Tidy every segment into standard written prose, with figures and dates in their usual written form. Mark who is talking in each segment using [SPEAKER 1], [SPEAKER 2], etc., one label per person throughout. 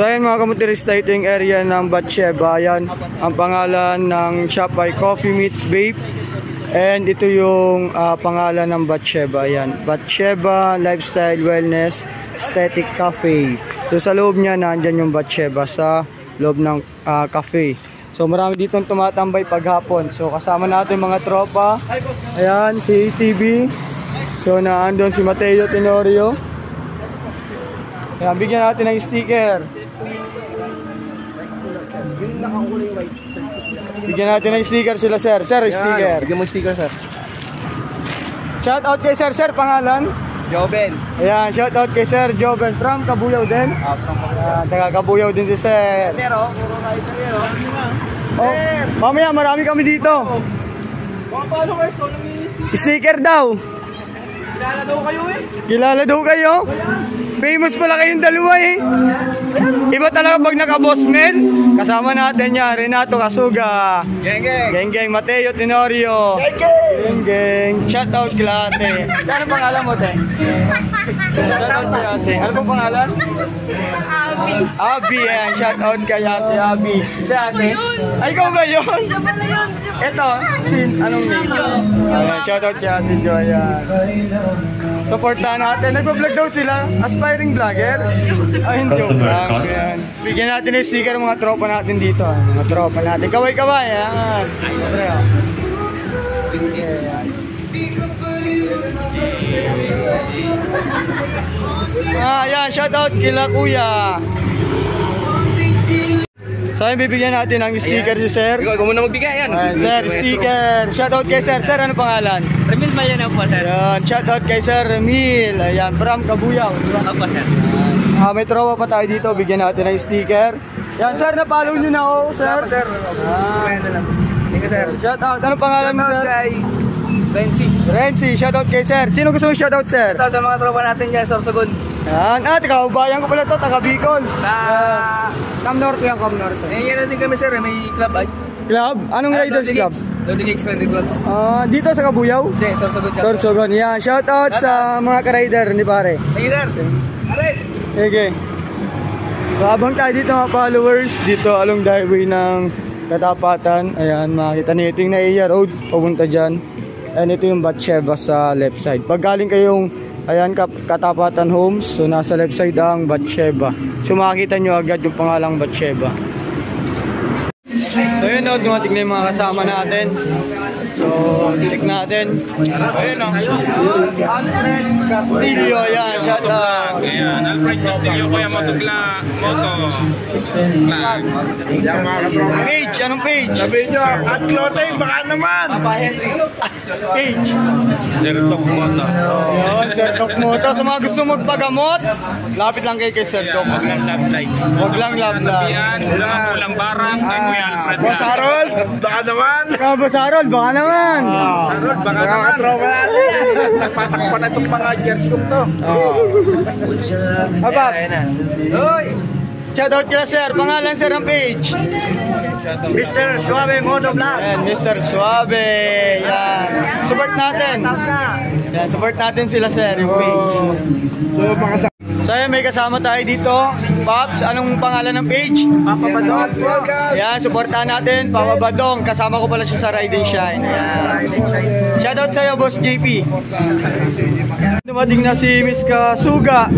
[SPEAKER 1] So ayan mga kamotorista, ito yung area ng Batsheva. Ayan, ang pangalan ng shop ay Coffee Meets Babe. And ito yung pangalan ng Batsheva. Ayan, Batsheva Lifestyle Wellness Aesthetic Cafe. So sa loob niya, nandyan yung Batsheva sa loob ng cafe. So marami dito tumatambay paghapon. So kasama natin mga tropa. Ayan, si ATV. So naandun si Mateo Tenorio. Ayan, bigyan natin ng sticker. Bigyan natin ng sticker sila, sir. Sir, sticker.
[SPEAKER 2] Bigyan mo sticker, sir.
[SPEAKER 1] Shout out kay sir. Sir, pangalan?
[SPEAKER 2] Joven.
[SPEAKER 1] Ayan, shout out kay sir Joven from Kabuyaw din. Taga Kabuyaw din si sir.
[SPEAKER 2] Sir, puro rider yan,
[SPEAKER 1] Oh, mamaya marami kami dito.
[SPEAKER 2] Mga followers ko,
[SPEAKER 1] Sticker daw.
[SPEAKER 2] kilala daw kayo eh.
[SPEAKER 1] Kilala daw kayo? Famous pala kayong dalawa eh. Iba talaga pag naka-boss men. Kasama natin yan, Renato Casuga.
[SPEAKER 2] Geng, geng.
[SPEAKER 1] Geng Geng, Mateo Tenorio.
[SPEAKER 2] Geng, geng.
[SPEAKER 1] Geng Geng. Shout out kila ate. Ano pangalan mo, te? Shout out kay ate. Ano pong pangalan?
[SPEAKER 3] Abi.
[SPEAKER 1] Abi, yan. Shout out kay ate Abi. Si ate? Ay, ikaw ba yun?
[SPEAKER 3] Siya pala yun.
[SPEAKER 1] Ito, anong name? Shout out kay ate Jo, yan. Supportahan natin. Nag-vlog daw sila. Aspiring vlogger. Ay, hindi. Yan. Bigyan natin ng sticker mga tropa natin dito. Mga tropa natin. Kaway-kaway. Yan. Yan. Shout out kila kuya. So, bibigyan natin ng sticker si sir.
[SPEAKER 2] Ikaw muna magbigay yan.
[SPEAKER 1] Sir, sticker. Shout out kay sir. Sir, ano pangalan?
[SPEAKER 2] Remil Mayan po, sir.
[SPEAKER 1] Ayan, shout out kay Sir Remil. Ayan, from Kabuyaw.
[SPEAKER 2] Opo, sir.
[SPEAKER 1] May tropa pa tayo dito. Bigyan natin ng sticker. Yan, sir, na-follow nyo na ako, sir.
[SPEAKER 2] Sir. Thank you, sir.
[SPEAKER 1] Shout out. Ano pangalan mo, sir?
[SPEAKER 2] Kay Renzi.
[SPEAKER 1] Renzi, shout out kay sir. Sino gusto mong shout out, sir?
[SPEAKER 2] Ito sa mga tropa natin dyan, Sorsogon.
[SPEAKER 1] Yan, taga-ubayan ko pala to, taga Bicol.
[SPEAKER 2] Sa...
[SPEAKER 1] Cam Norte yan, Cam Norte.
[SPEAKER 2] yan natin kami, sir. May club ay.
[SPEAKER 1] Club? Anong Riders Club?
[SPEAKER 2] Lodi Gigs Friendly Clubs.
[SPEAKER 1] Dito sa Kabuyaw?
[SPEAKER 2] Hindi, Sorsogon.
[SPEAKER 1] Sorsogon, yan. Shout out sa mga ka-rider ni pare.
[SPEAKER 2] Thank you, sir. Ares!
[SPEAKER 1] Okay. So habang tayo dito mga followers, dito along the highway ng Katapatan, ayan, makikita niyo ito yung Naiya Road, papunta dyan. And ito yung Batsheva sa left side. Pag galing kayong, ayan, Katapatan Homes, so nasa left side ang Batsheva. So makikita nyo agad yung pangalang Batsheva. So yun o, dumating na yung mga kasama natin. So, check natin. Ayun o. Alfred Castillo, yan, shout out.
[SPEAKER 4] Ayan, Alfred Castillo, Kuya Moto.
[SPEAKER 1] Page, anong page?
[SPEAKER 4] Sabihin nyo, at Clote, baka naman.
[SPEAKER 1] Page.
[SPEAKER 4] Sir Tok Moto.
[SPEAKER 1] Yun, Sir Tok Moto. Sa mga gusto magpagamot, lapit lang kay Sir Tok.
[SPEAKER 4] Huwag lang love light.
[SPEAKER 1] Huwag lang love light.
[SPEAKER 4] Walang kulang barang, kay Kuya Alfred.
[SPEAKER 5] Boss Harold, baka naman.
[SPEAKER 1] Boss Harold, baka naman.
[SPEAKER 4] Harold, baka naman.
[SPEAKER 5] Nakakatropa natin.
[SPEAKER 4] Nagpatakpan na itong mga jersey ko to.
[SPEAKER 1] Abab. Hoy. Shoutout kila sir. Pangalan sir ang page.
[SPEAKER 2] Mr. Suave Moto Vlog.
[SPEAKER 1] Yan, Mr. Suave. Yan. Support natin. Yan, support natin sila sir. Yung page. So ayan, may kasama tayo dito. Pops, anong pangalan ng page?
[SPEAKER 2] Papa Badong.
[SPEAKER 1] Yan, supportahan natin. Papa Badong. Kasama ko pala siya sa Ride and Shine. Ayan. Shoutout sa'yo, Boss JP. Dumating na si Miss Casuga.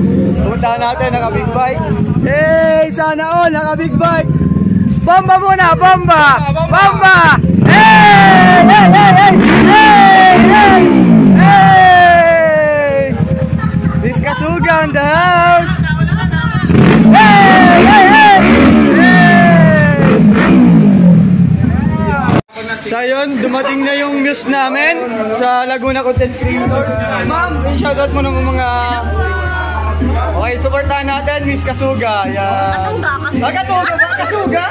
[SPEAKER 1] Pumuntahan natin, naka-big bike. Hey, sana all, naka-big bike. Bomba muna, bomba! Bomba! Hey! Hey! Hey! Hey! Hey! Hey! Hey! Miss Casuga in the house! Hey! Hey! Hey! So yun, dumating na yung muse namin sa Laguna Content Creators. Ma'am, shoutout mo ng mga... Okay, supportahan natin, Miss Casuga. Ayan. Katuga ba? Kasuga?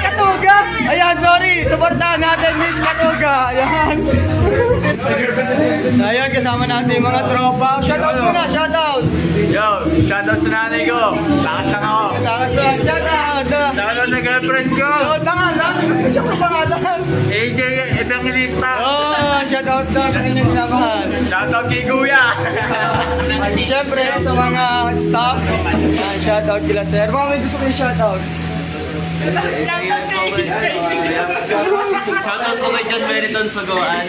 [SPEAKER 1] Katuga? Ayan, sorry. Supportahan natin, Miss Katuga. Ayan. So ayan, kasama natin yung mga tropa. Shoutout muna, shoutout. Yo.
[SPEAKER 2] Shoutout sa nanay ko. Lakas lang ako.
[SPEAKER 1] Lakas lang. Shoutout.
[SPEAKER 2] Shoutout sa girlfriend ko.
[SPEAKER 1] Pangalan? Ano yung pangalan?
[SPEAKER 2] AJ Evangelista.
[SPEAKER 1] Oh, shoutout sa kanyang minamahal.
[SPEAKER 2] Shoutout kay Kuya.
[SPEAKER 1] Siyempre, sa mga staff, shoutout kila sir. Mga may gusto kayo shoutout.
[SPEAKER 2] Shoutout po kay John Meriton sa Goan.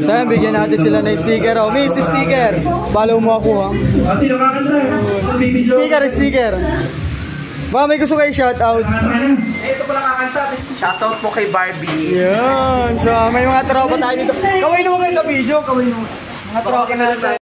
[SPEAKER 1] Tayo, bigyan natin sila ng sticker. Oh, miss, sticker. Follow mo ako, ha. Sticker. Baka may gusto kayo shoutout.
[SPEAKER 2] Ito pala kakanta. Shoutout po kay Barbie.
[SPEAKER 1] Yan. So, may mga tropa tayo dito. Kaway naman kayo sa video. Kaway naman. Mga tropa na tayo.